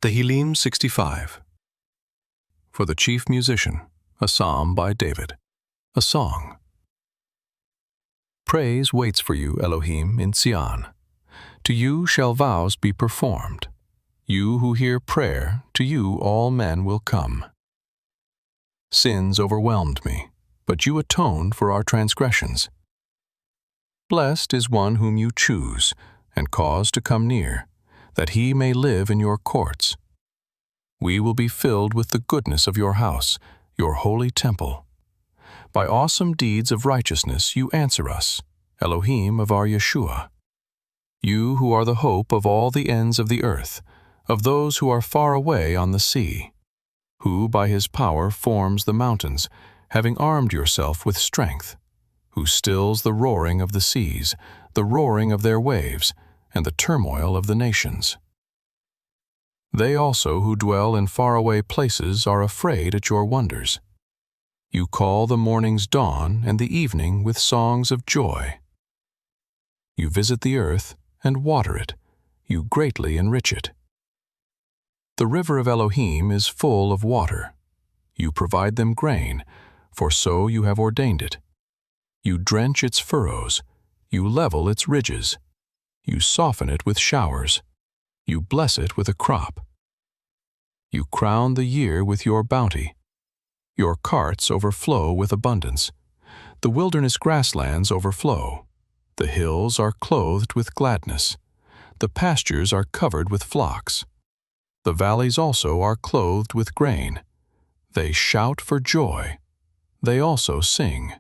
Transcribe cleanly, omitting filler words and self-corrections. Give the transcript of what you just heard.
Tehillim 65. For the chief musician, a psalm by David, a song. Praise waits for you, Elohim, in Sion. To you shall vows be performed. You who hear prayer, to you all men will come. Sins overwhelmed me, but you atoned for our transgressions. Blessed is one whom you choose, and cause to come near, that he may live in your courts. We will be filled with the goodness of your house, your holy temple. By awesome deeds of righteousness you answer us, Elohim of our Yeshua. You who are the hope of all the ends of the earth, of those who are far away on the sea, who by his power forms the mountains, having armed yourself with strength, who stills the roaring of the seas, the roaring of their waves, and the turmoil of the nations. They also who dwell in faraway places are afraid at your wonders. You call the morning's dawn and the evening with songs of joy. You visit the earth and water it. You greatly enrich it. The river of Elohim is full of water. You provide them grain, for so you have ordained it. You drench its furrows. You level its ridges. You soften it with showers. You bless it with a crop. You crown the year with your bounty. Your carts overflow with abundance. The wilderness grasslands overflow. The hills are clothed with gladness. The pastures are covered with flocks. The valleys also are clothed with grain. They shout for joy. They also sing.